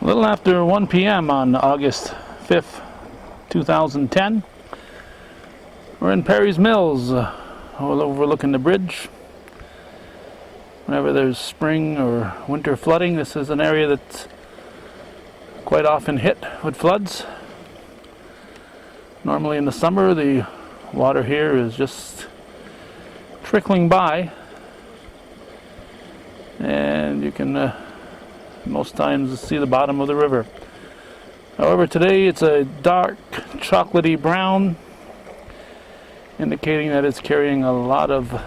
A little after 1 p.m. on August 5th, 2010, we're in Perry's Mills, overlooking the bridge. Whenever there's spring or winter flooding, this is an area that's quite often hit with floods. Normally in the summer, the water here is just trickling by, and you can most times see the bottom of the river. However, today it's a dark chocolatey brown, indicating that it's carrying a lot of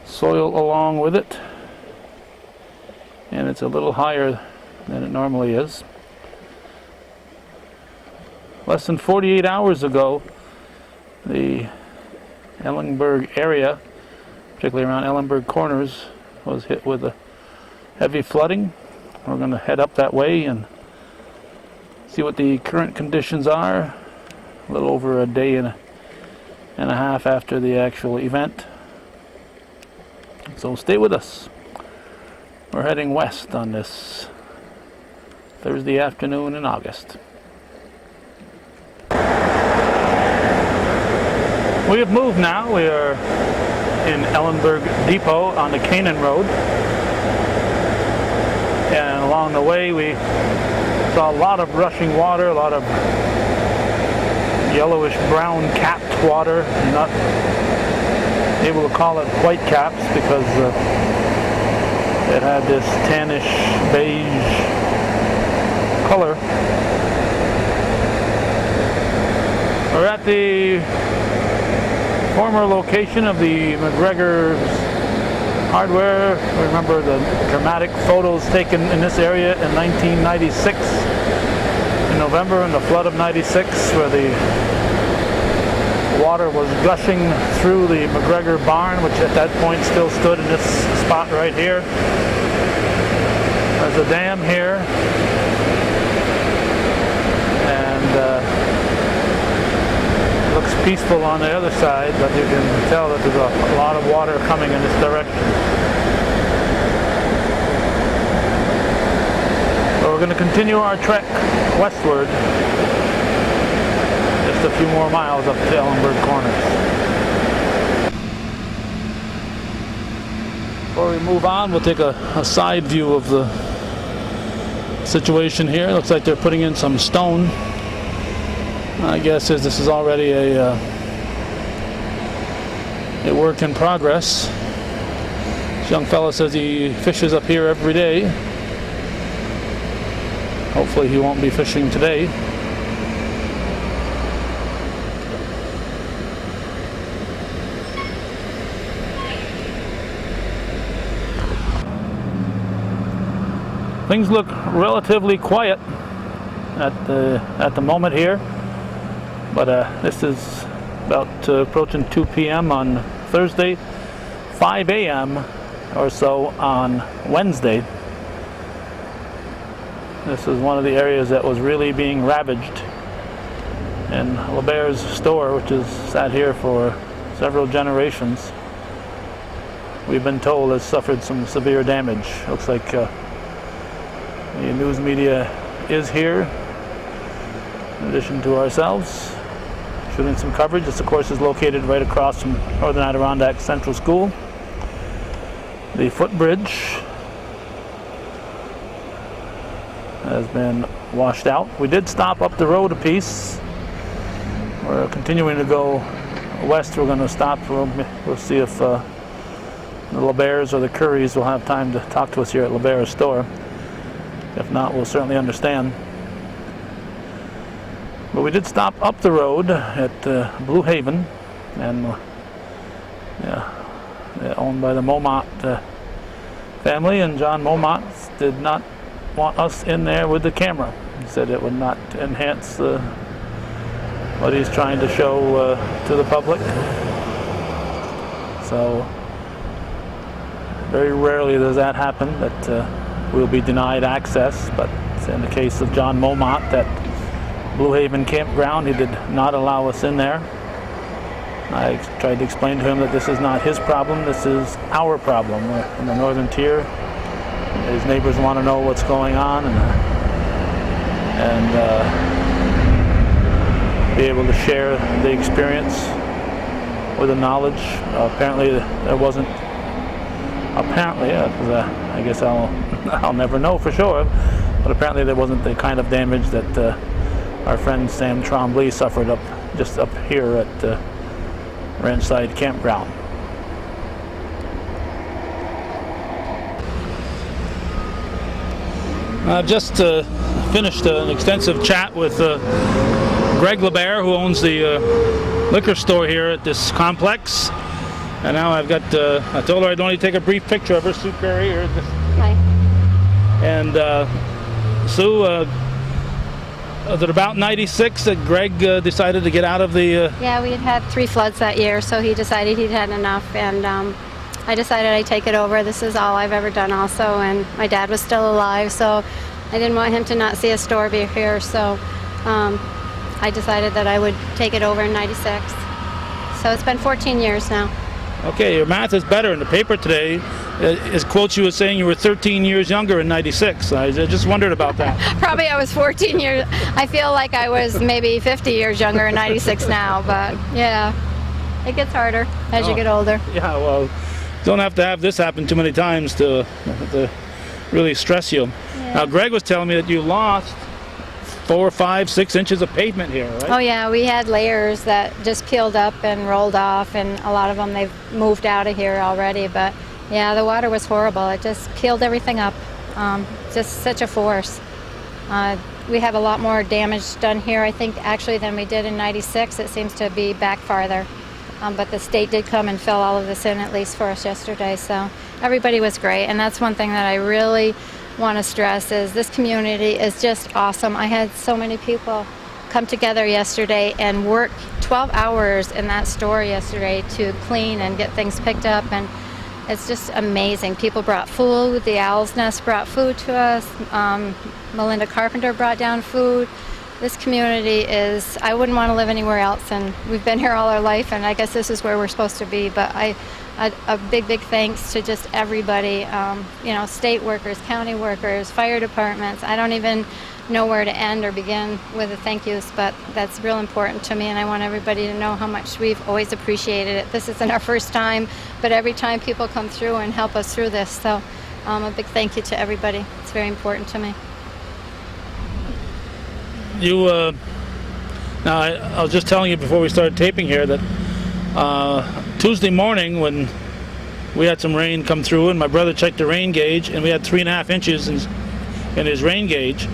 soil along with it, and it's a little higher than it normally is. Less than 48 hours ago, the Ellenburg area, particularly around Ellenburg corners, was hit with a heavy flooding. We're going to head up that way and see what the current conditions are, a little over a day and a half after the actual event. So stay with us. We're heading west on this Thursday afternoon in August. We have moved now. We are in Ellenburg Depot on the Canaan Road. And along the way we saw a lot of rushing water, a lot of yellowish brown capped water. I'm not able to call it white caps because it had this tannish beige color. We're at the former location of the McGregor's Hardware. Remember the dramatic photos taken in this area in 1996, in November, in the flood of 96, where the water was gushing through the McGregor barn, which at that point still stood in this spot right here. There's a dam here, and looks peaceful on the other side, but you can tell that there's a lot of water coming in this direction. So we're going to continue our trek westward, just a few more miles up to Ellenburg Corners. Before we move on, we'll take a side view of the situation here. Looks like they're putting in some stone. I guess this is already a work in progress. This young fella says he fishes up here every day. Hopefully he won't be fishing today. Things look relatively quiet at the moment here. But this is about approaching 2 p.m. on Thursday, 5 a.m. or so on Wednesday. This is one of the areas that was really being ravaged. And LeBare's store, which has sat here for several generations, we've been told has suffered some severe damage. Looks like the news media is here, in addition to ourselves, shooting some coverage. This, of course, is located right across from Northern Adirondack Central School. The footbridge has been washed out. We did stop up the road a piece. We're continuing to go west. We're going to stop. We'll see if the LeBares or the Currys will have time to talk to us here at LeBare's store. If not, we'll certainly understand. But we did stop up the road at Blue Haven, and owned by the Momot family, and John Momot did not want us in there with the camera. He said it would not enhance what he's trying to show to the public. So very rarely does that happen, that we'll be denied access, but in the case of John Momot, that Blue Haven campground, he did not allow us in there. I tried to explain to him that this is not his problem, this is our problem. We're in the northern tier. His neighbors want to know what's going on, and and be able to share the experience with the knowledge. Apparently there wasn't, apparently, because I guess I'll never know for sure, but apparently there wasn't the kind of damage that our friend Sam Trombley suffered just up here at Ranchside Campground. I've just finished an extensive chat with Greg LeBaire, who owns the liquor store here at this complex. And now I've got, I told her I'd only take a brief picture of her, Sue Perry here. Hi. And Sue, was it about 96 that Greg decided to get out of the... Yeah, we had 3 floods that year, so he decided he'd had enough, and I decided I'd take it over. This is all I've ever done also, and my dad was still alive, so I didn't want him to not see a store be here, so I decided that I would take it over in 96. So it's been 14 years now. Okay, your math is better. In the paper today, it quotes you as saying you were 13 years younger in 96. I just wondered about that. Probably I was 14 years. I feel like I was maybe 50 years younger in 96 now, but yeah, it gets harder as you get older. Yeah, well, don't have to have this happen too many times to really stress you. Yeah. Now, Greg was telling me that you lost 4, 5, 6 inches of pavement here, right? Oh yeah, we had layers that just peeled up and rolled off, and a lot of them they've moved out of here already, but yeah, the water was horrible. It just peeled everything up. Just such a force. We have a lot more damage done here, I think, actually, than we did in 96. It seems to be back farther. But the state did come and fill all of this in, at least for us yesterday, so everybody was great. And that's one thing that I really want to stress is this community is just awesome. I had so many people come together yesterday and work 12 hours in that store yesterday to clean and get things picked up, and it's just amazing. People brought food. The Owl's Nest brought food to us. Melinda Carpenter brought down food. This community is, I wouldn't want to live anywhere else, and we've been here all our life, and I guess this is where we're supposed to be. But a big thanks to just everybody, state workers, county workers, fire departments. I don't even know where to end or begin with the thank yous, but that's real important to me, and I want everybody to know how much we've always appreciated it. This isn't our first time, but every time people come through and help us through this, so a big thank you to everybody. It's very important to me. Now I was just telling you before we started taping here that Tuesday morning when we had some rain come through and my brother checked the rain gauge and we had 3.5 inches in his rain gauge.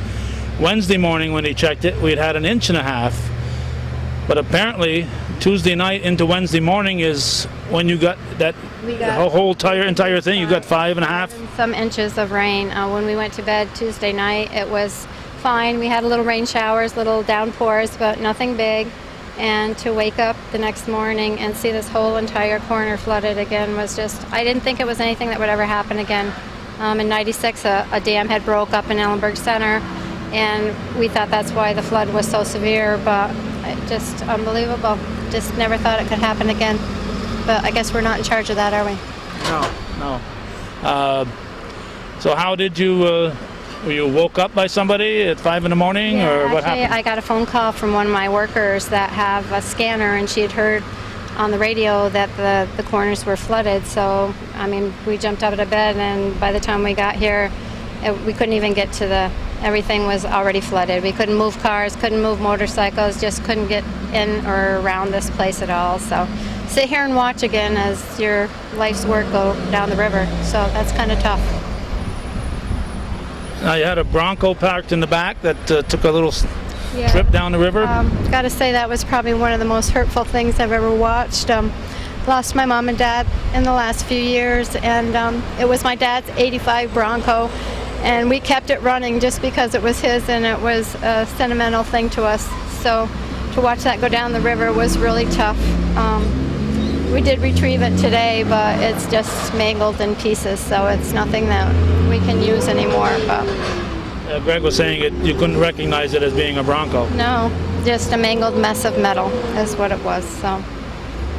Wednesday morning when he checked it, we had 1.5 inches. But apparently Tuesday night into Wednesday morning is when you got that whole entire thing. You got 5.5. Some inches of rain. When we went to bed Tuesday night, it was fine. We had a little rain showers, little downpours, but nothing big. And to wake up the next morning and see this whole entire corner flooded again was just, I didn't think it was anything that would ever happen again. In 96, a dam had broke up in Ellenburg Center, and we thought that's why the flood was so severe, but just unbelievable. Just never thought it could happen again. But I guess we're not in charge of that, are we? No. So how did you... Were you woke up by somebody at 5 in the morning, yeah, or what happened? I got a phone call from one of my workers that have a scanner, and she had heard on the radio that the corners were flooded. So, I mean, we jumped out of bed, and by the time we got here, we couldn't even get to everything was already flooded. We couldn't move cars, couldn't move motorcycles, just couldn't get in or around this place at all. So, sit here and watch again as your life's work go down the river. So that's kind of tough. Now you had a Bronco parked in the back that took a little trip down the river. Got to say that was probably one of the most hurtful things I've ever watched. Lost my mom and dad in the last few years, and it was my dad's '85 Bronco, and we kept it running just because it was his, and it was a sentimental thing to us. So to watch that go down the river was really tough. We did retrieve it today, but it's just mangled in pieces, so it's nothing that we can use anymore. But Greg was saying you couldn't recognize it as being a Bronco. No, just a mangled mess of metal is what it was. So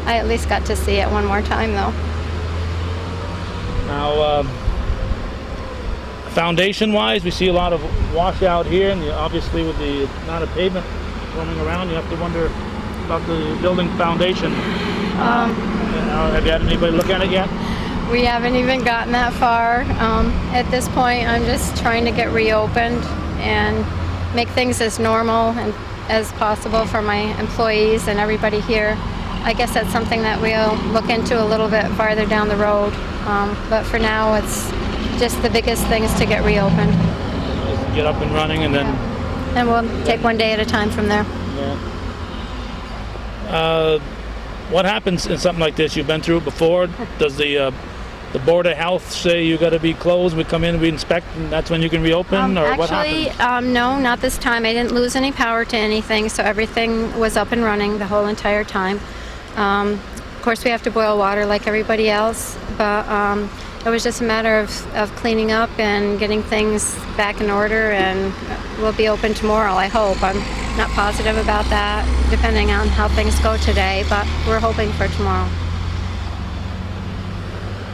I at least got to see it one more time, though. Now, foundation-wise, we see a lot of washout here, and obviously with the amount of pavement roaming around, you have to wonder about the building foundation. Have you had anybody look at it yet? We haven't even gotten that far. At this point, I'm just trying to get reopened and make things as normal and as possible for my employees and everybody here. I guess that's something that we'll look into a little bit farther down the road. But for now, it's just the biggest things to get reopened. Just get up and running, and then... Yeah. And we'll take one day at a time from there. Yeah. What happens in something like this? You've been through it before. Does the Board of Health say you got to be closed? We come in, we inspect, and that's when you can reopen, or what happens? Actually, no, not this time. I didn't lose any power to anything, so everything was up and running the whole entire time. Of course, we have to boil water like everybody else, but it was just a matter of cleaning up and getting things back in order, and we'll be open tomorrow, I hope. I'm not positive about that, depending on how things go today, but we're hoping for tomorrow.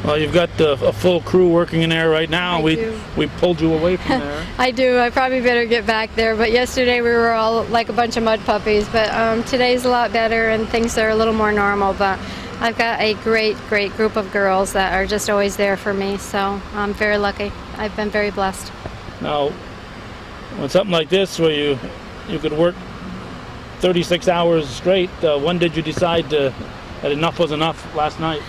Well, you've got a full crew working in there right now. We pulled you away from there. I do. I probably better get back there. But yesterday we were all like a bunch of mud puppies. But today's a lot better and things are a little more normal. But I've got a great group of girls that are just always there for me. So I'm very lucky. I've been very blessed. Now, when something like this, where you could work 36 hours straight, when did you decide that enough was enough last night?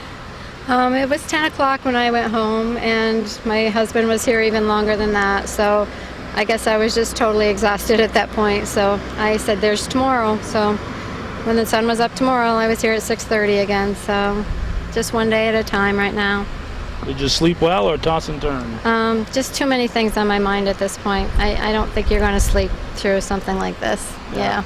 It was 10 o'clock when I went home, and my husband was here even longer than that, so I guess I was just totally exhausted at that point, so I said there's tomorrow. So when the sun was up tomorrow, I was here at 6:30 again, so just one day at a time right now. Did you sleep well or toss and turn? Just too many things on my mind at this point. I don't think you're going to sleep through something like this. Yeah.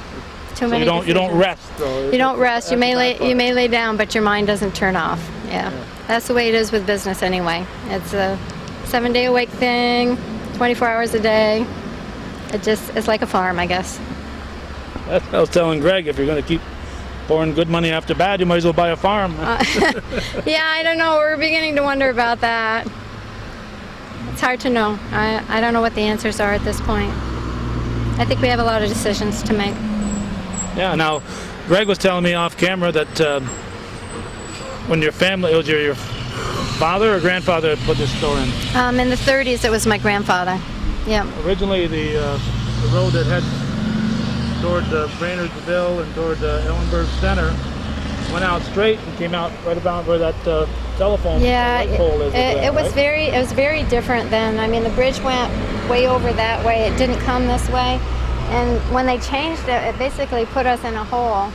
Too many. You don't rest though. You don't rest. You may lay down, but your mind doesn't turn off. Yeah. That's the way it is with business anyway. It's a 7-day-a-week thing, 24 hours a day. It's like a farm, I guess. That's what I was telling Greg. If you're going to keep pouring good money after bad, you might as well buy a farm. Yeah, I don't know. We're beginning to wonder about that. It's hard to know. I don't know what the answers are at this point. I think we have a lot of decisions to make. Yeah. Now, Greg was telling me off camera that when your family, it was your father or grandfather that put this store in? In the 30s, it was my grandfather. Yeah. Originally, the road that heads toward Brainersville and toward Ellenburg Center went out straight and came out right about where that telephone pole is. It was very different then. I mean, the bridge went way over that way. It didn't come this way. And when they changed it, it basically put us in a hole.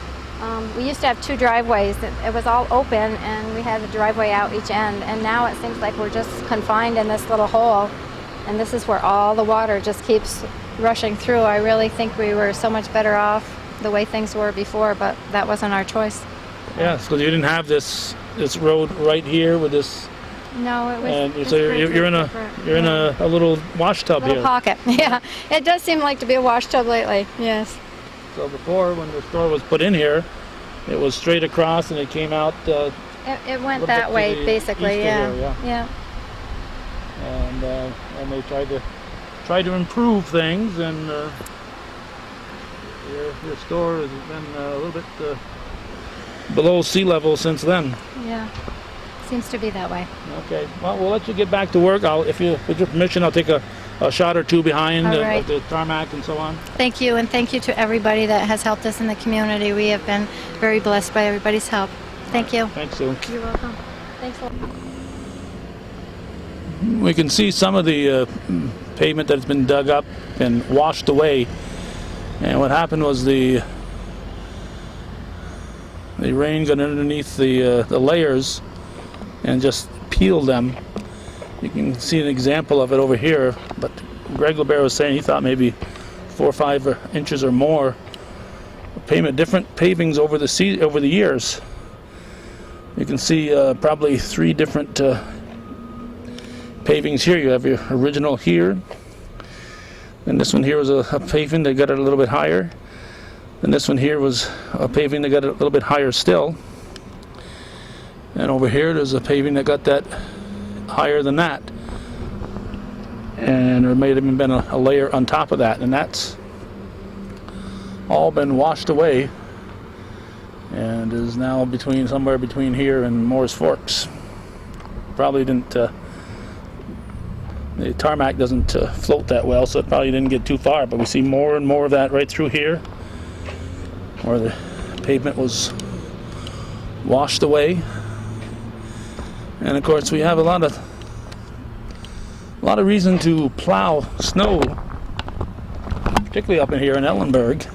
We used to have two driveways. It was all open, and we had a driveway out each end. And now it seems like we're just confined in this little hole. And this is where all the water just keeps rushing through. I really think we were so much better off the way things were before, but that wasn't our choice. Yeah, so you didn't have this road right here with this. No, it was. And so you're in a little wash tub little here. Pocket. Yeah, it does seem like to be a wash tub lately. Yes. So before, when the store was put in here, it was straight across and it came out. It went that way, basically. Yeah. And they tried to improve things, and your store has been a little bit below sea level since then. Yeah, seems to be that way. Okay, well, we'll let you get back to work. With your permission, I'll take a shot or two behind right. of the tarmac and so on. Thank you, and thank you to everybody that has helped us in the community. We have been very blessed by everybody's help. Thank you. Thanks, Sue. You're welcome. Thanks a lot. We can see some of the pavement that's been dug up and washed away. And what happened was the rain got underneath the layers and just peeled them. You can see an example of it over here, but Greg LeBaer was saying he thought maybe 4 or 5 inches or more pavement, different pavings over the years. You can see probably 3 different pavings here. You have your original here, and this one here was a paving that got it a little bit higher, and this one here was a paving that got it a little bit higher still, and over here there's a paving that got that higher than that. and there may have even been a layer on top of that, and that's all been washed away and is now somewhere between here and Moore's Forks. Probably didn't, the tarmac doesn't float that well, so it probably didn't get too far, but we see more and more of that right through here where the pavement was washed away. And of course we have a lot of reason to plow snow, particularly up in here in Ellenburg,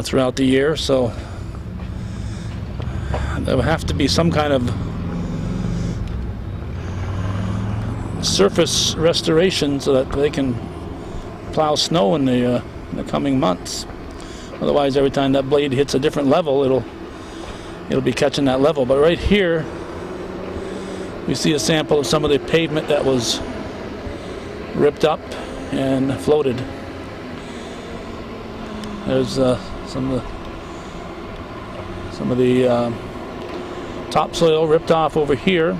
throughout the year. So there will have to be some kind of surface restoration so that they can plow snow in the coming months. Otherwise, every time that blade hits a different level, it'll be catching that level. But right here, we see a sample of some of the pavement that was ripped up and floated. There's some of the topsoil ripped off over here.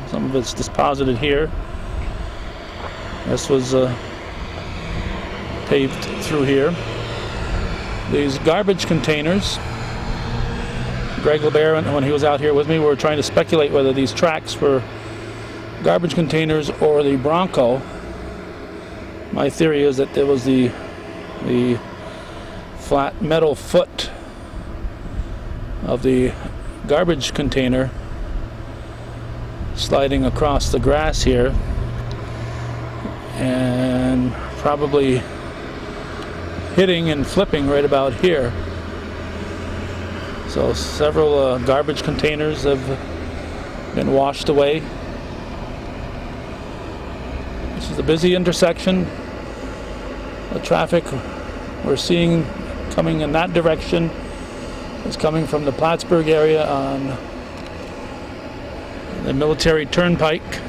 Some of it's deposited here. This was paved through here. These garbage containers, Greg LeBaron, when he was out here with me, we were trying to speculate whether these tracks were garbage containers or the Bronco. My theory is that there was the flat metal foot of the garbage container sliding across the grass here, and probably hitting and flipping right about here. So several garbage containers have been washed away. This is a busy intersection. The traffic we're seeing coming in that direction is coming from the Plattsburgh area on the Military Turnpike,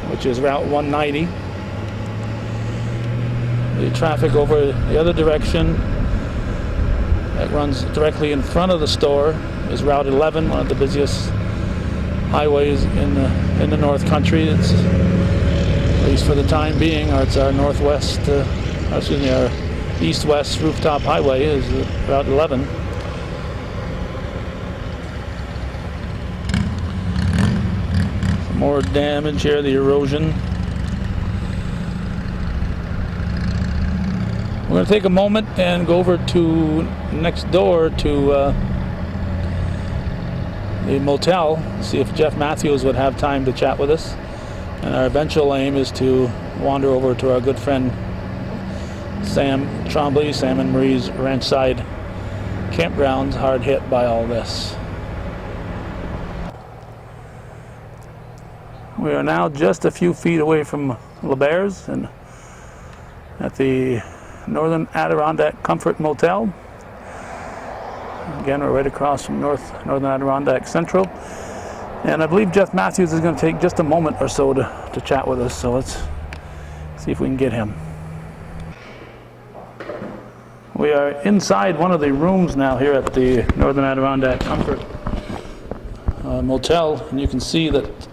which is Route 190. The traffic over the other direction that runs directly in front of the store is Route 11, one of the busiest highways in the North Country. It's, at least for the time being, it's our northwest, our east-west rooftop highway is Route 11. Some more damage here, the erosion. We're going to take a moment and go over to next door to the motel, see if Jeff Matthews would have time to chat with us. And our eventual aim is to wander over to our good friend Sam Trombley, Sam and Marie's ranchside campgrounds, hard hit by all this. We are now just a few feet away from LeBare's and at the Northern Adirondack Comfort Motel. Again, we're right across from Northern Adirondack Central. And I believe Jeff Matthews is going to take just a moment or so to chat with us. So let's see if we can get him. We are inside one of the rooms now here at the Northern Adirondack Comfort Motel. And you can see that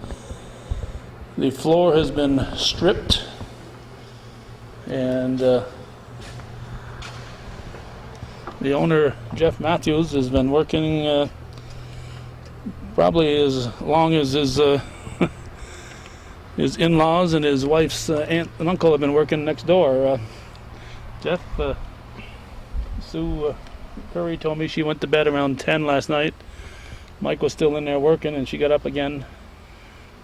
the floor has been stripped. And the owner, Jeff Matthews, has been working probably as long as his his in-laws and his wife's aunt and uncle have been working next door. Jeff, Sue Curry told me she went to bed around 10 last night. Mike was still in there working, and she got up again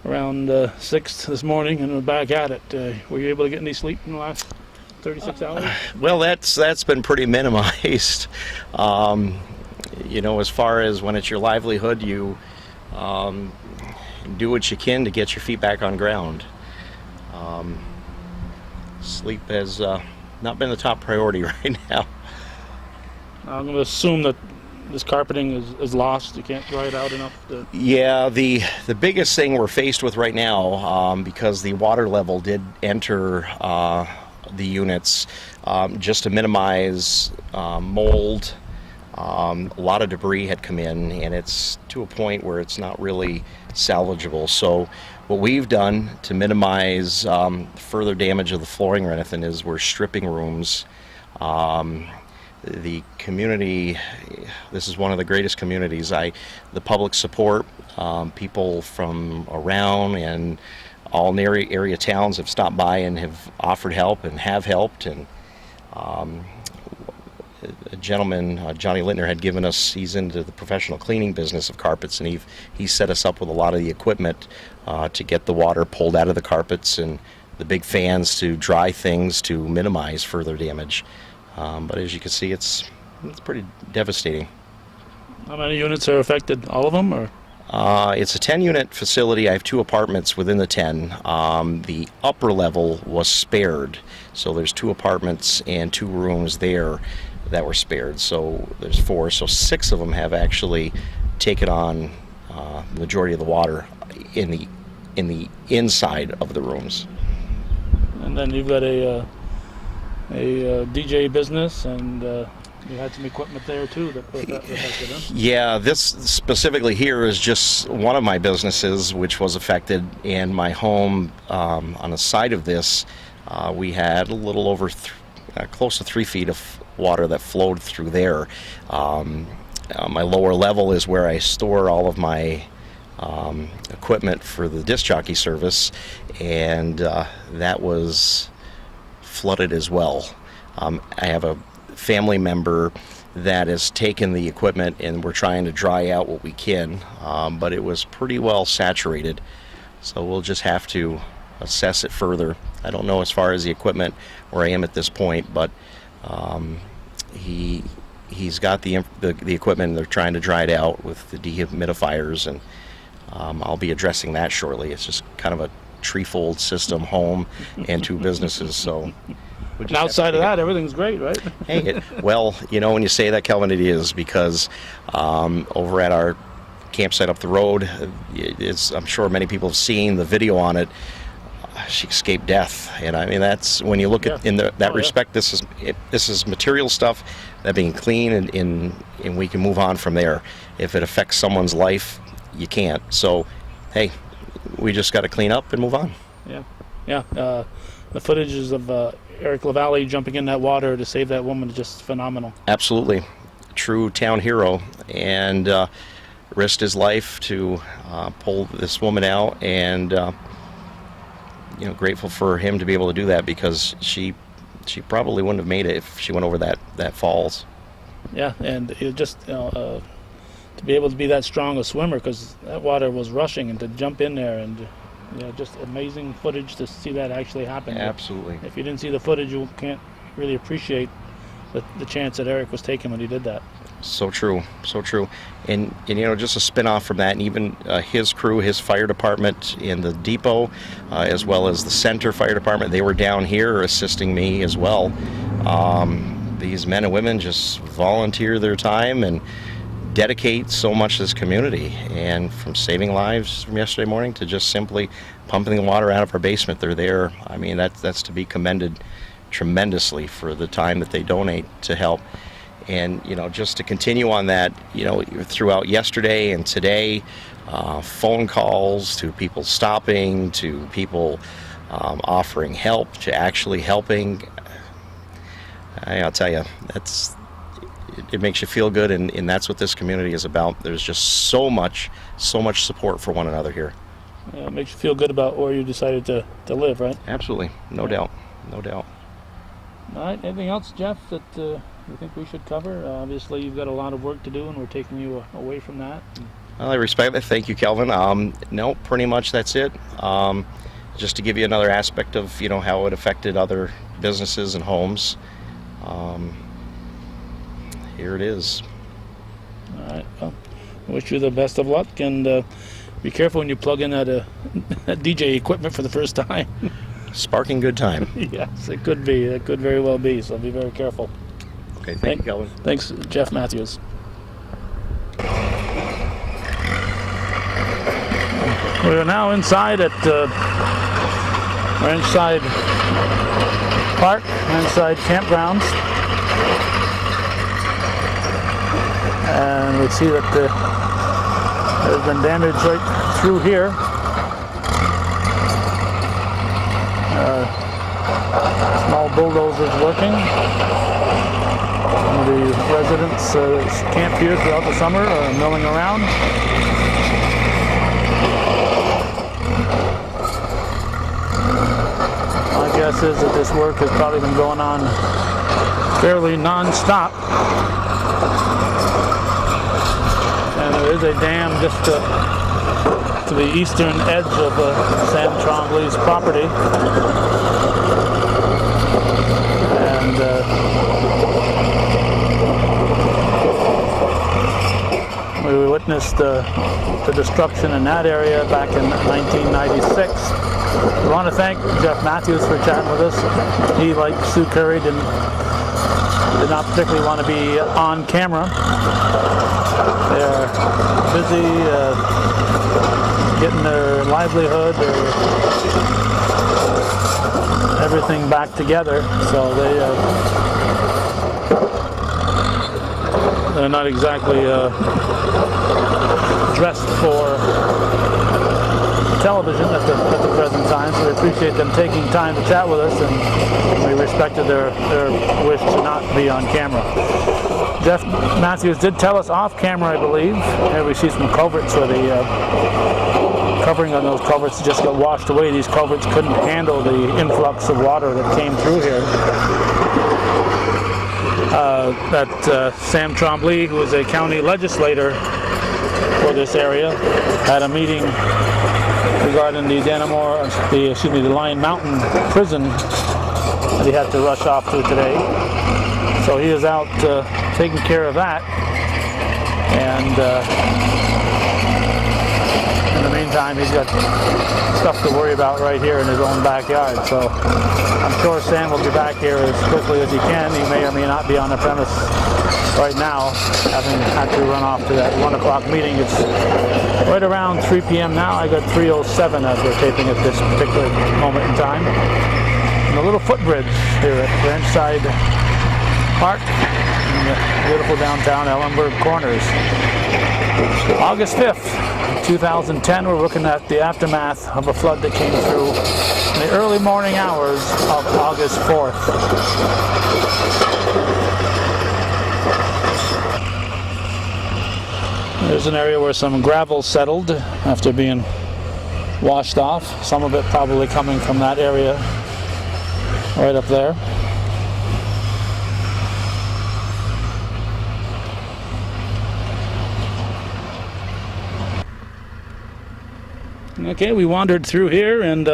around 6 this morning and was back at it. Were you able to get any sleep in the last 36 hours? Well, that's been pretty minimized. You know, as far as when it's your livelihood, you do what you can to get your feet back on ground. Sleep has not been the top priority right now. I'm going to assume that this carpeting is lost. You can't dry it out enough to... Yeah, the biggest thing we're faced with right now, because the water level did enter the units, just to minimize mold A lot of debris had come in, and it's to a point where it's not really salvageable. So what we've done to minimize further damage of the flooring or anything is we're stripping rooms. The community, this is one of the greatest communities. The public support, people from around and all area towns have stopped by and have offered help and have helped. And a gentleman, Johnny Littner, had given us, he's into the professional cleaning business of carpets, and he set us up with a lot of the equipment to get the water pulled out of the carpets and the big fans to dry things to minimize further damage. But as you can see, it's pretty devastating. How many units are affected? All of them, or? It's a 10-unit facility. I have 2 apartments within the 10. The upper level was spared, so there's 2 apartments and 2 rooms there that were spared. So there's 4. So 6 of them have actually taken on the majority of the water in the inside of the rooms. And then you've got a DJ business, and you had some equipment there too that affected them. Yeah, this specifically here is just one of my businesses which was affected, and my home on the side of this, we had a little over close to 3 feet of water that flowed through there. My lower level is where I store all of my equipment for the disc jockey service, and that was flooded as well. I have a family member that has taken the equipment, and we're trying to dry out what we can, but it was pretty well saturated, so we'll just have to assess it further. I don't know as far as the equipment where I am at this point, but he's got the equipment, and they're trying to dry it out with the dehumidifiers, and I'll be addressing that shortly. It's just kind of a treefold system, home and 2 businesses, so. And outside of that, everything's great, right? Hey, well, you know, when you say that, Kelvin, it is, because over at our campsite up the road, I'm sure many people have seen the video on it. She escaped death, and I mean, that's when you look at in that respect. This is material stuff that being clean, and we can move on from there. If it affects someone's life, you can't. So, hey, we just got to clean up and move on. Yeah. The footages of Eric LaValle jumping in that water to save that woman is just phenomenal. Absolutely, true town hero, and risked his life to pull this woman out, and you know, grateful for him to be able to do that, because she probably wouldn't have made it if she went over that falls. Yeah, and it just to be able to be that strong a swimmer, because that water was rushing, and to jump in there, and just amazing footage to see that actually happen. Absolutely. If you didn't see the footage, you can't really appreciate the chance that Eric was taking when he did that. So true, so true. And you know, just a spin-off from that, and even his crew, his fire department in the depot, as well as the center fire department, they were down here assisting me as well. These men and women just volunteer their time and dedicate so much to this community, and from saving lives from yesterday morning to just simply pumping the water out of our basement, they're there. I mean, that's to be commended tremendously for the time that they donate to help. And you know, just to continue on that, you know, throughout yesterday and today, phone calls to people stopping, to people offering help, to actually helping. I'll tell you, it makes you feel good, and that's what this community is about. There's just so much support for one another here. It makes you feel good about where you decided to live, right? Absolutely, no doubt. All right, anything else, Jeff, that you think we should cover? Obviously, you've got a lot of work to do, and we're taking you away from that. Well, I respect that. Thank you, Kelvin. No, pretty much that's it. Just to give you another aspect of, you know, how it affected other businesses and homes. Here it is. All right. Well, I wish you the best of luck, and be careful when you plug in that DJ equipment for the first time. Sparking good time. Yes, it could be. It could very well be. So be very careful. Okay, thank you, Kelvin. Thanks, Jeff Matthews. We are now inside at we're inside park, inside campgrounds. And we see that there's been damage right through here. Small bulldozers working. Some of the residents camp here throughout the summer are milling around. My guess is that this work has probably been going on fairly non-stop. And there is a dam just to the eastern edge of Sam Trombley's property. And we witnessed the destruction in that area back in 1996. We want to thank Jeff Matthews for chatting with us. He, like Sue Curry, did not particularly want to be on camera. They're busy getting their livelihood, everything back together, so they're not exactly dressed for television at the present time, so we appreciate them taking time to chat with us, and we respected their wish to not be on camera. Jeff Matthews did tell us off camera, I believe. Here we see some culverts where the covering on those culverts just got washed away. These culverts couldn't handle the influx of water that came through here. That Sam Trombley, who is a county legislator for this area, had a meeting regarding the the Lion Mountain prison that he had to rush off to today. So he is out taking care of that, and in the meantime he's got stuff to worry about right here in his own backyard. So I'm sure Sam will be back here as quickly as he can. He may or may not be on the premise right now, having had to run off to that 1 o'clock meeting. It's right around 3 p.m. now. I got 3:07 as we're taping at this particular moment in time. And a little footbridge here at Ranchside Park in the beautiful downtown Ellenburg corners. August 5th, 2010, we're looking at the aftermath of a flood that came through in the early morning hours of August 4th. There's an area where some gravel settled after being washed off. Some of it probably coming from that area right up there. Okay, we wandered through here and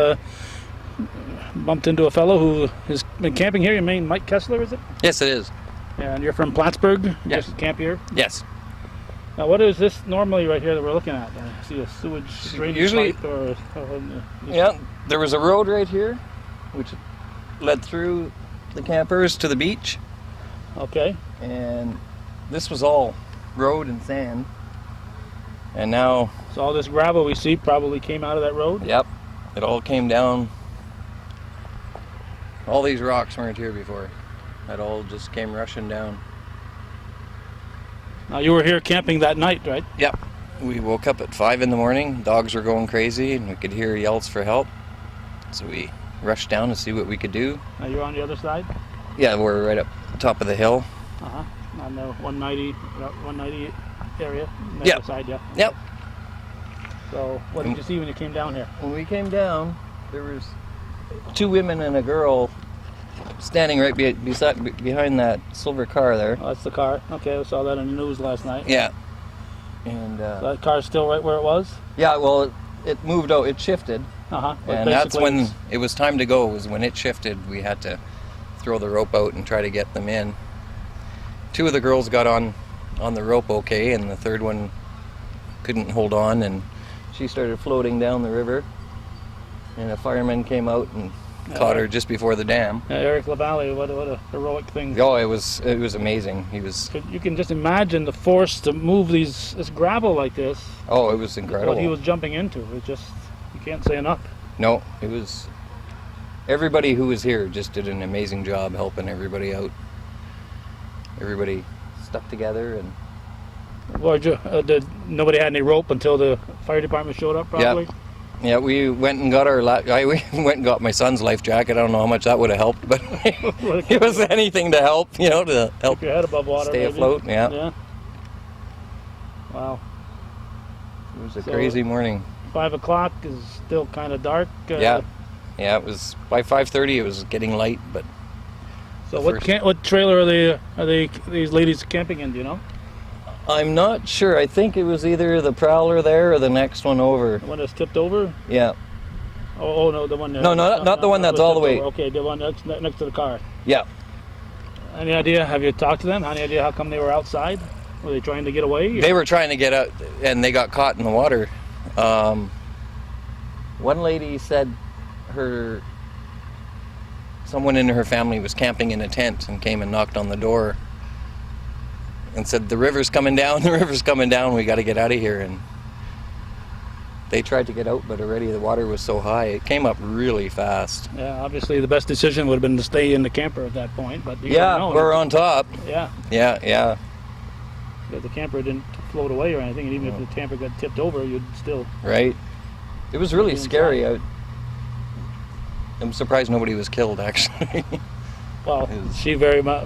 bumped into a fellow who has been camping here. Your name, Mike Kessler, is it? Yes, it is. And you're from Plattsburgh? Yes. Just camp here? Yes. Now, what is this normally right here that we're looking at? I see a sewage drainage pipe or... Yeah, there was a road right here, which led through the campers to the beach. Okay. And this was all road and sand. And now... So all this gravel we see probably came out of that road? Yep. It all came down. All these rocks weren't here before. It all just came rushing down. Now, you were here camping that night, right? Yep. We woke up at 5 in the morning. Dogs were going crazy, and we could hear yells for help. So we rushed down to see what we could do. Now, you're on the other side? Yeah, we're right up top of the hill. Uh-huh. On the 190 area? On the Yep. other side, yeah. Yep. So, what did you see when you came down here? When we came down, there was 2 women and a girl standing right behind that silver car there. Oh, that's the car. Okay, I saw that in the news last night. Yeah. And So that car's still right where it was? yeah, well, it moved out. It shifted, Uh-huh. But and that's basically when it was time to go. Was when it shifted. We had to throw the rope out and try to get them in. 2 of the girls got on the rope okay, and the third one couldn't hold on, and she started floating down the river. And a fireman came out and caught her just before the dam. Eric LaValle, what a heroic thing. Oh, it was amazing. He was. You can just imagine the force to move this gravel like this. Oh, it was incredible. What he was jumping into. It just, you can't say enough. No, it was. Everybody who was here just did an amazing job helping everybody out. Everybody stuck together, and Did nobody had any rope until the fire department showed up? Probably. Yeah, we went and got I went and got my son's life jacket. I don't know how much that would have helped, but it was anything to help, to help Keep your head above water. stay maybe. afloat. Yeah. Yeah. Wow. It was a crazy morning. 5 o'clock is still kind of dark. Yeah. It was by 5:30. It was getting light, but. So what trailer are these ladies camping in? Do you know? I'm not sure. I think it was either the Prowler there or the next one over. The one that's tipped over? Yeah. Oh no, the one. No, not the one that's all the way. Over. Okay, the one next to the car. Yeah. Any idea? Have you talked to them? Any idea how come they were outside? Were they trying to get away? They were trying to get out, and they got caught in the water. One lady said someone in her family was camping in a tent and came and knocked on the door and said, "The river's coming down, the river's coming down, we got to get out of here." And they tried to get out, but already the water was so high, it came up really fast. Yeah, obviously the best decision would have been to stay in the camper at that point, but you Yeah, don't know. we're on top. Yeah. Yeah. If the camper didn't float away or anything, and even if the camper got tipped over, you'd still... Right. It was really Inside. scary. I'm surprised nobody was killed, actually. Well, she very well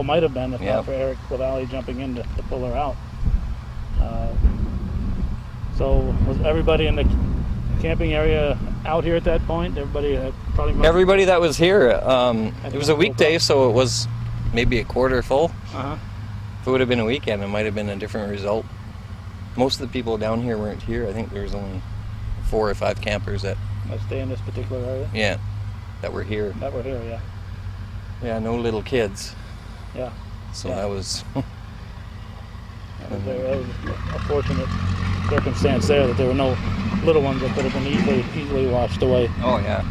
might have been if Yeah. not for Eric LaValle jumping in to pull her out. So was everybody in the camping area out here at that point? Everybody probably... Everybody that was here, it was a weekday, so it was maybe a quarter full. Uh-huh. If it would have been a weekend, it might have been a different result. Most of the people down here weren't here. I think there was only 4 or 5 campers that Stay in this particular area? that were here. That were here, yeah. Yeah, no little kids. Yeah. So Yeah. that was... That was a fortunate circumstance there that there were no little ones that could have been easily washed away. Oh, yeah.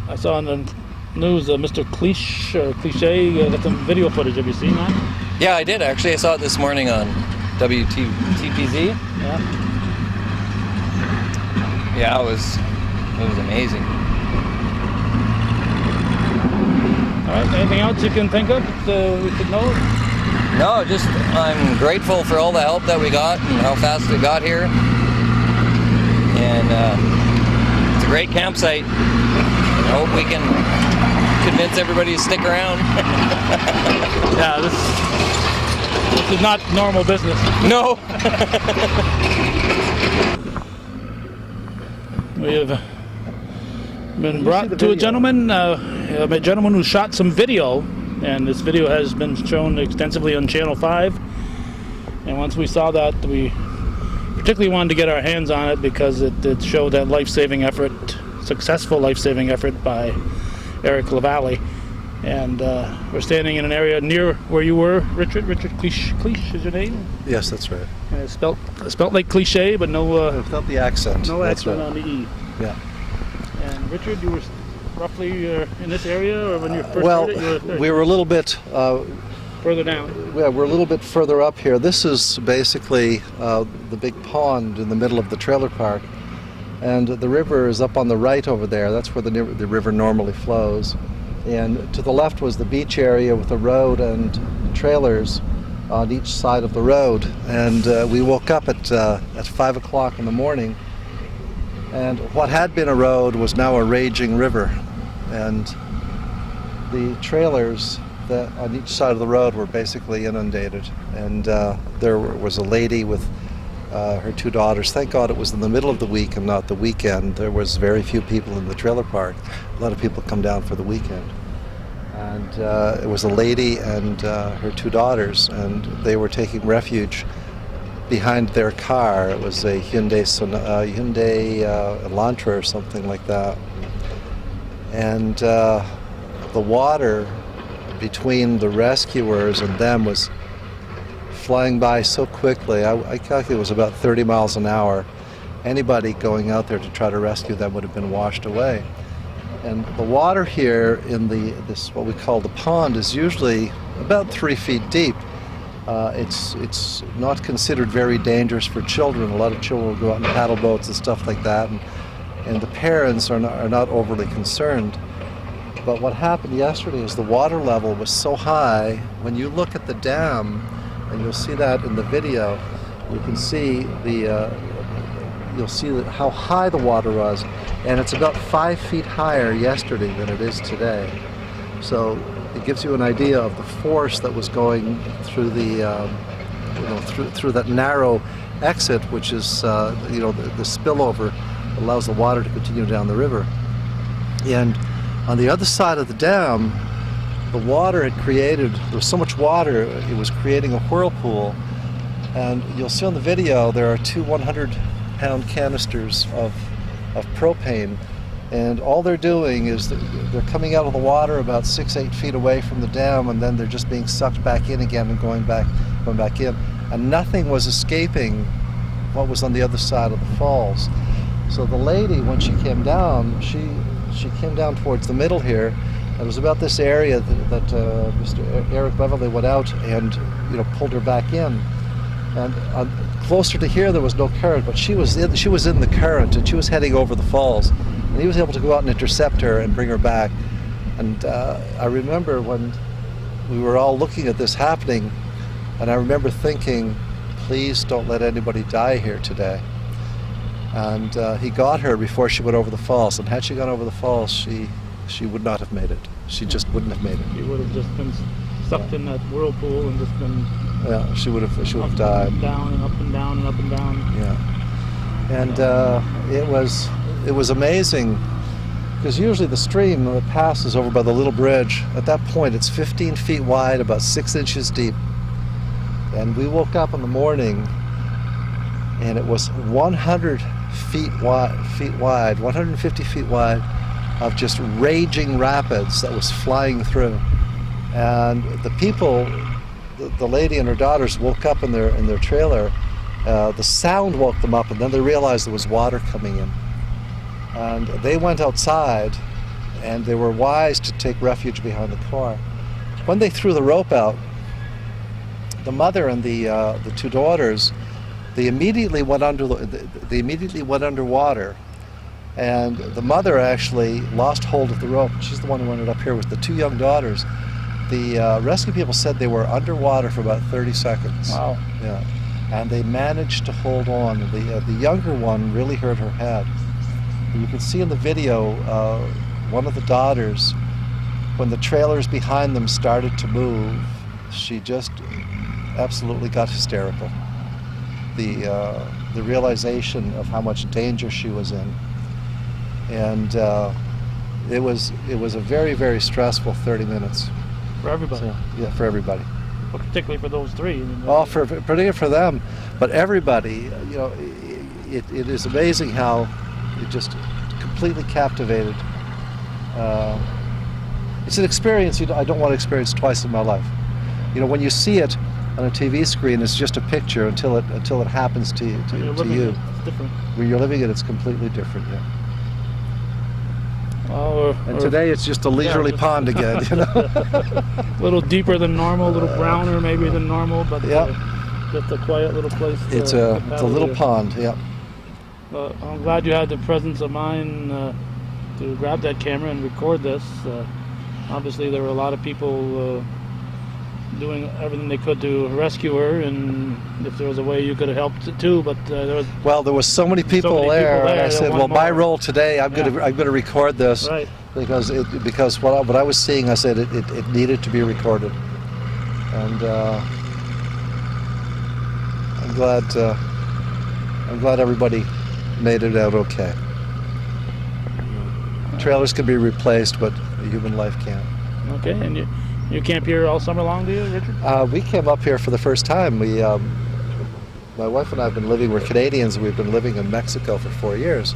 I saw in the news, Mr. Cliche got some video footage. Have you seen that? Yeah, I did, actually. I saw it this morning on WTPZ. Yeah. Yeah, it was amazing. All right. Anything else you can think of that we could know? No, just I'm grateful for all the help that we got and how fast it got here. And it's a great campsite. I hope we can convince everybody to stick around. Yeah, this is not normal business. No. We have been brought to a gentleman who shot some video, and this video has been shown extensively on Channel 5. And once we saw that, we particularly wanted to get our hands on it because it showed that successful life-saving effort by Eric LaValle. And we're standing in an area near where you were, Richard. Richard Cliche is your name? Yes, that's right. And it's spelt like cliche, but no Without the accent. no That's accent right. on the E. Yeah. And Richard, you were roughly in this area, or when you first Well, heard it, we were a little bit. further down. Yeah, we're a little bit further up here. This is basically the big pond in the middle of the trailer park, and the river is up on the right over there. That's where the river normally flows. And to the left was the beach area with the road and trailers on each side of the road. And we woke up at 5 o'clock in the morning, and what had been a road was now a raging river. And the trailers that on each side of the road were basically inundated. And there was a lady with her 2 daughters. Thank God it was in the middle of the week and not the weekend. There was very few people in the trailer park. A lot of people come down for the weekend. And it was a lady and her 2 daughters, and they were taking refuge behind their car. It was a Hyundai Elantra or something like that. And the water between the rescuers and them was flying by so quickly. I calculate it was about 30 miles an hour. Anybody going out there to try to rescue them would have been washed away. And the water here in this what we call the pond is usually about 3 feet deep. It's not considered very dangerous for children. A lot of children will go out in paddle boats and stuff like that, and the parents are not overly concerned. But what happened yesterday is the water level was so high. When you look at the dam, and you'll see that in the video, you can see how high the water was, and it's about 5 feet higher yesterday than it is today. So it gives you an idea of the force that was going through the through that narrow exit, which is the spillover allows the water to continue down the river. And on the other side of the dam, the water had created, there was so much water, it was creating a whirlpool. And you'll see on the video there are two 100-pound canisters of propane, and all they're doing is they're coming out of the water about 6-8 feet away from the dam, and then they're just being sucked back in again and going back in. And nothing was escaping what was on the other side of the falls. So the lady, when she came down, she came down towards the middle here. It was about this area that Mr. Eric Beverly went out and pulled her back in. And closer to here there was no current, but she was in the current, and she was heading over the falls. And he was able to go out and intercept her and bring her back. And I remember when we were all looking at this happening, and I remember thinking, please don't let anybody die here today. And he got her before she went over the falls, and had she gone over the falls, she would not have made it. She just wouldn't have made it. She would have just been sucked in that whirlpool and just been... Yeah, she would have died. Up and down and up and down and up and down. Yeah. And it was amazing, because usually the stream that passes over by the little bridge, at that point it's 15 feet wide, about 6 inches deep. And we woke up in the morning and it was 100 feet wide, 150 feet wide of just raging rapids that was flying through. And the people, the lady and her daughters woke up in their trailer. The sound woke them up, and then they realized there was water coming in. And they went outside, and they were wise to take refuge behind the car. When they threw the rope out, the mother and the two daughters, they immediately went underwater, and the mother actually lost hold of the rope. She's the one who ended up here with the two young daughters. The rescue people said they were underwater for about 30 seconds. Wow. Yeah, and they managed to hold on. The younger one really hurt her head. And you can see in the video, one of the daughters, when the trailers behind them started to move, she just absolutely got hysterical. The realization of how much danger she was in, and it was a very, very stressful 30 minutes. For everybody. So, yeah, for everybody. But particularly for those three. Particularly for them, but everybody. It is amazing how it just completely captivated. It's an experience I don't want to experience twice in my life. When you see it on a TV screen, it's just a picture until it happens to you. It's different. When you're living it, it's completely different. Yeah. And or today it's just a leisurely pond again. A little deeper than normal, a little browner maybe than normal, but just a quiet little place. It's a little pond. Yeah. I'm glad you had the presence of mind to grab that camera and record this. Obviously, there were a lot of people doing everything they could to rescue her, and if there was a way you could have helped it too, but there was so many people there. And I said, well, my role today, I'm going to record this, right, because what I was seeing, I said it needed to be recorded, and I'm glad everybody made it out okay. Trailers can be replaced, but a human life can't. Okay, and you camp here all summer long, do you, Richard? We came up here for the first time. My wife and I have been living, we're Canadians, and we've been living in Mexico for 4 years.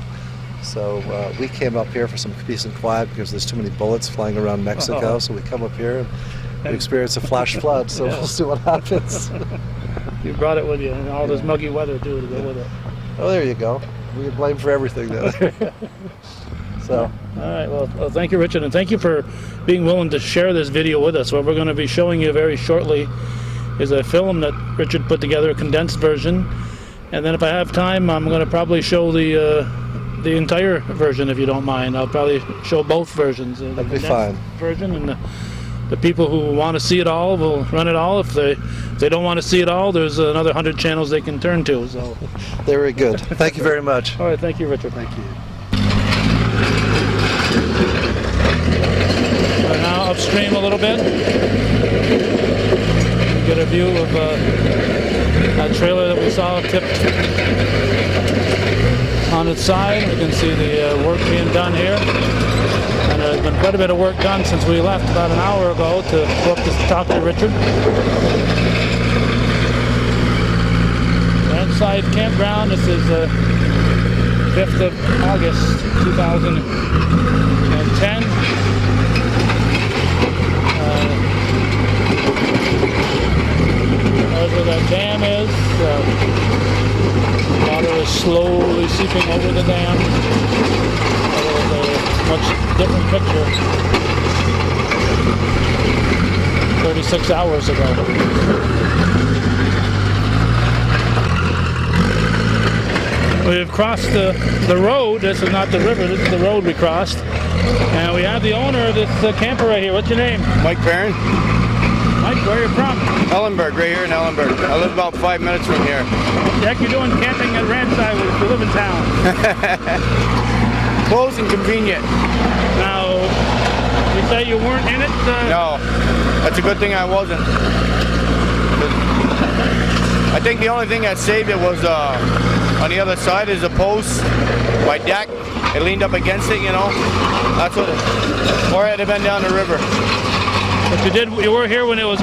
So we came up here for some peace and quiet because there's too many bullets flying around Mexico. So we come up here and experience a flash flood. So we'll see what happens. You brought it with you, and all this muggy weather too to go with it. Oh, there you go. We get blamed for everything there. So. All right, well, thank you, Richard, and thank you for being willing to share this video with us. What we're going to be showing you very shortly is a film that Richard put together, a condensed version, and then if I have time, I'm going to probably show the the entire version if you don't mind. I'll probably show both versions. The That'd be condensed fine. version, and the people who want to see it all will run it all. If they don't want to see it all, there's another 100 channels they can turn to. So. Very good. Thank you very much. All right, thank you, Richard. Thank you. We're now upstream a little bit. Get a view of that trailer that we saw tipped on its side. We can see the work being done here. And there's been quite a bit of work done since we left about an hour ago to go up to talk to Richard. Inside campground, this is 5th of August 2010. There's where that dam is. Water is slowly seeping over the dam. It was a much different picture 36 hours ago. We've crossed the road. This is not the river, this is the road we crossed. And we have the owner of this camper right here. What's your name? Mike Barron, Mike, where are you from? Ellenburg, right here in Ellenburg. I live about 5 minutes from here. What the heck you doing camping at ranch side if you live in town? Close and convenient. Now, you say you weren't in it? No, that's a good thing I wasn't. I think the only thing that saved it was on the other side is a post, my deck. It leaned up against it, you know. That's what. Or it had been down the river. But you were here when it was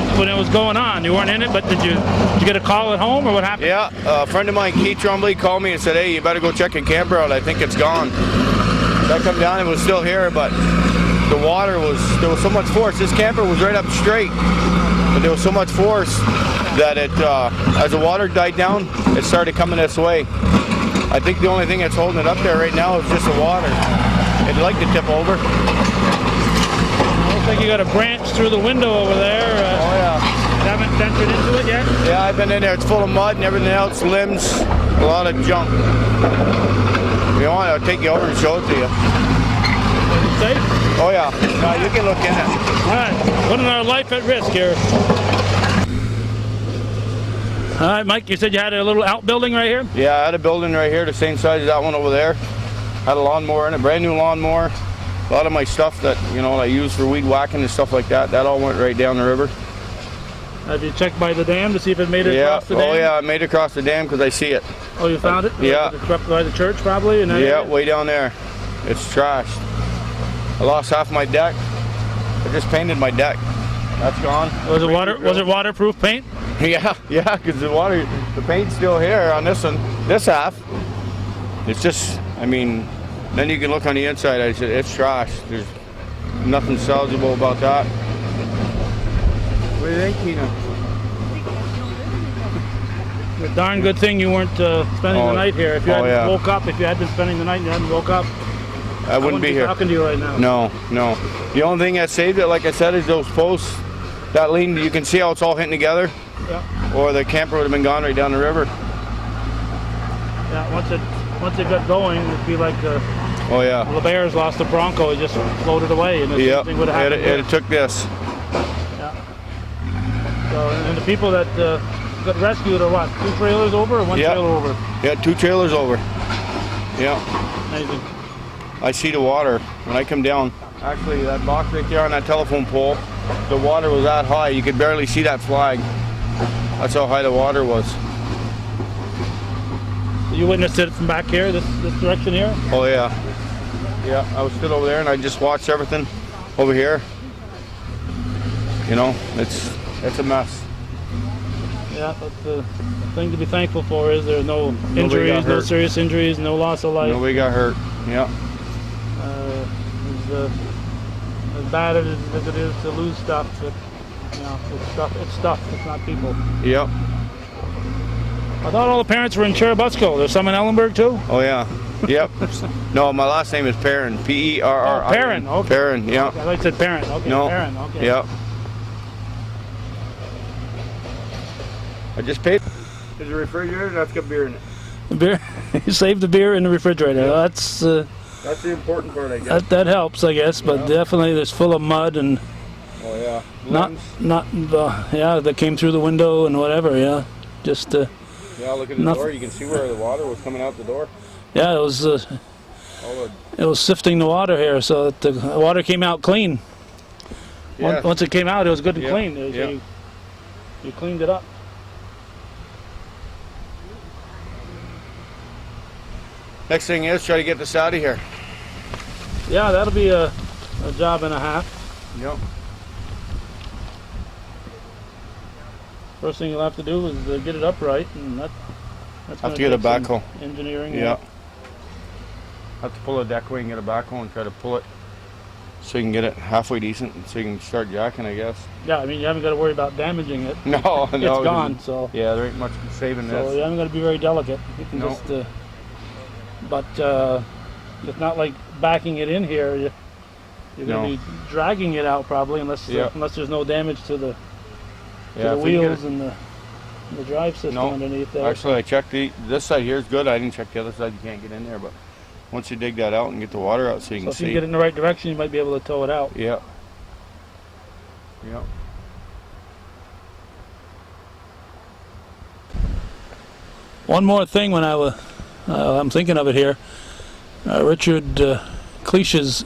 going on. You weren't in it, but did you get a call at home or what happened? Yeah, a friend of mine, Keith Trombley, called me and said, "Hey, you better go check your camper out. I think it's gone." I come down, it was still here, but the water there was so much force. This camper was right up straight, but there was so much force that it, as the water died down, it started coming this way. I think the only thing that's holding it up there right now is just the water. It'd like to tip over. Looks like you got a branch through the window over there. Oh yeah. You haven't ventured into it yet? Yeah, I've been in there. It's full of mud and everything else, limbs, a lot of junk. If you want, I'll take you over and show it to you. Safe? Oh yeah. No, you can look in it. All right, putting our life at risk here. All right, Mike, you said you had a little outbuilding right here? Yeah, I had a building right here, the same size as that one over there. Had a lawnmower in it, brand new lawnmower. A lot of my stuff that, you know, I use for weed whacking and stuff like that, that all went right down the river. Have you checked by the dam to see if it made it across the dam? Oh yeah, I made it across the dam because I see it. Oh, you found it? Yeah. It's up by the church probably? In that Yeah, area? way down there. It's trashed. I lost half my deck. I just painted my deck. That's gone. Was it waterproof paint? Yeah, because the paint's still here on this one, this half. It's just, I mean, then you can look on the inside, it's trash. There's nothing salvageable about that. What do you think, Tina? It's a darn good thing you weren't spending the night here. If you hadn't woke up, if you had been spending the night and you hadn't woke up, I wouldn't be here. Talking to you right now. No. The only thing that saved it, like I said, is those posts that lean. You can see how it's all hitting together. Yeah. Or the camper would have been gone right down the river. Yeah. Once it got going, it'd be like Oh yeah. LeBear's lost the Bronco. It just floated away, and the same thing would have happened. It took this. Yeah. So, and the people that got rescued are what? 2 trailers over or one trailer over? Yeah, 2 trailers over. Yeah. Amazing. I see the water when I come down. Actually, that box right there on that telephone pole, the water was that high. You could barely see that flag. That's how high the water was. You witnessed it from back here, this direction here? Oh yeah. Yeah, I was stood over there and I just watched everything over here. You know, it's a mess. Yeah, but the thing to be thankful for is there's no injuries, no serious injuries, no loss of life. Nobody got hurt. Yeah. As bad as it is to lose stuff, it's stuff. It's not people. Yep. I thought all the parents were in Churubusco. There's some in Ellenburg too? Oh yeah. Yep. No, my last name is Perrin. P-E-R-R-I-N. Oh, Perrin. Okay. Perrin. Yeah. Okay, I thought you said parent. Okay. No. Perrin. Okay. Yep. I just paid. There's a refrigerator that's got beer in it. The beer, you saved the beer in the refrigerator. That's the important part, I guess. that helps, I guess. But definitely, it's full of mud and Oh yeah. not yeah, that came through the window and whatever. Yeah, just Yeah, look at the door. You can see where the water was coming out the door. yeah, it was sifting the water here, so that the water came out clean. Yeah. Once it came out, it was good and Yeah. clean. Yeah. You cleaned it up. Next thing is try to get this out of here. Yeah, that'll be a job and a half. Yep. First thing you'll have to do is get it upright, and that's Have gonna to get a take some backhoe. engineering. Yeah. Have to pull a deckway and get a backhoe and try to pull it so you can get it halfway decent and so you can start jacking, I guess. Yeah, I mean, you haven't got to worry about damaging it. No, no. It's gone, so. Yeah, there ain't much saving So this. you haven't got to be very delicate. You can No. just, but it's not like backing it in here. You're going to be dragging it out probably, unless there's no damage to the Yeah, if we can get wheels it- and the drive system No. underneath there. Actually, I checked this side here is good. I didn't check the other side. You can't get in there, but once you dig that out and get the water out so you So can if you see. get it in the right direction, you might be able to tow it out. Yeah. Yeah. One more thing when I'm thinking of it here. Richard Cleish's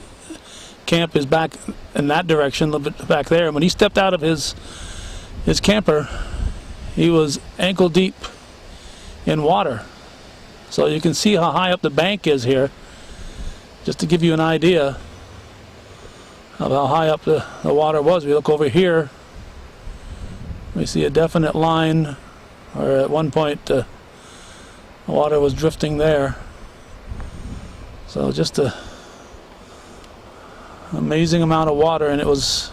camp is back in that direction, a little bit back there. And when he stepped out of his camper, he was ankle deep in water. So you can see how high up the bank is here, just to give you an idea of how high up the water was. We look over here, we see a definite line, or at one point the water was drifting there. So just a amazing amount of water, and it was,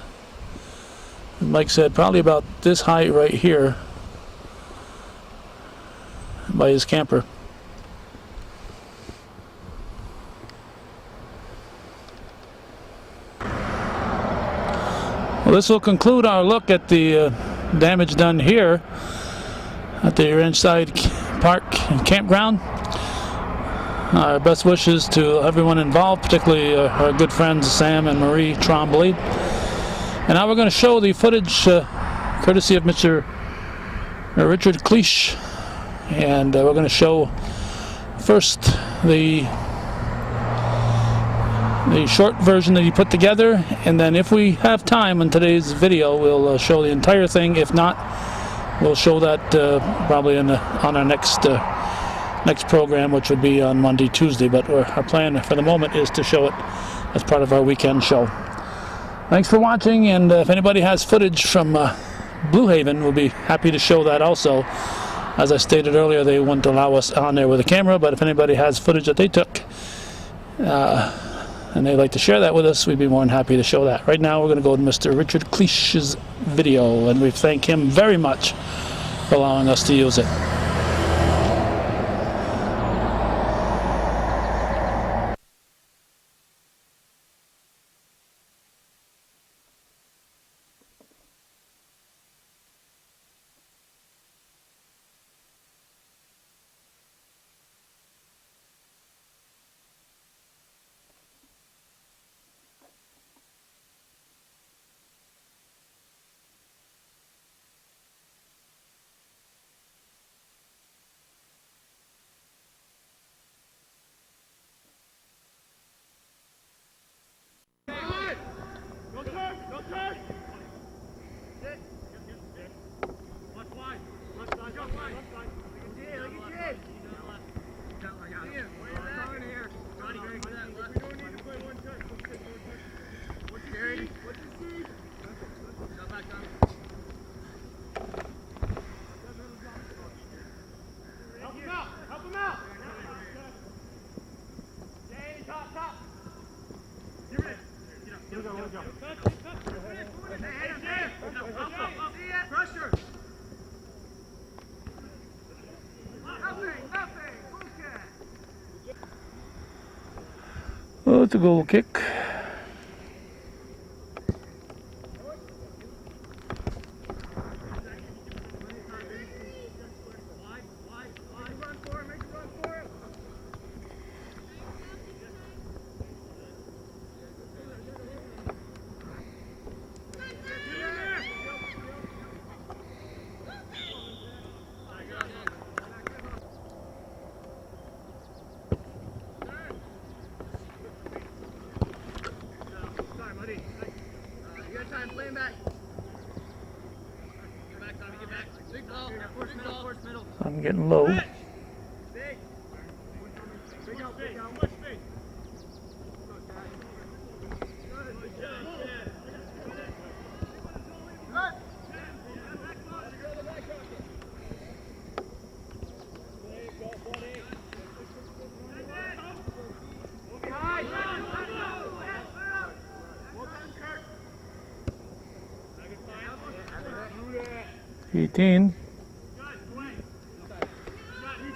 Mike said, probably about this height right here by his camper. Well, this will conclude our look at the damage done here at the Ranchside Park and Campground. Our best wishes to everyone involved, particularly our good friends Sam and Marie Trombley. And now we're going to show the footage courtesy of Mr. Richard Cleish. And we're going to show first the short version that he put together, and then if we have time in today's video, we'll show the entire thing. If not, we'll show that probably on our next program, which would be on Monday, Tuesday. But our plan for the moment is to show it as part of our weekend show. Thanks for watching, and if anybody has footage from Blue Haven, we'll be happy to show that also. As I stated earlier, they wouldn't allow us on there with a camera, but if anybody has footage that they took and they'd like to share that with us, we'd be more than happy to show that. Right now, we're going to go to Mr. Richard Cleish's video, and we thank him very much for allowing us to use it. Oh, it's a goal kick. I'm getting low.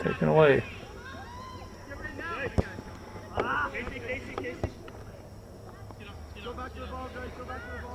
Taken away. Go back to the ball, guys. Go back to the ball.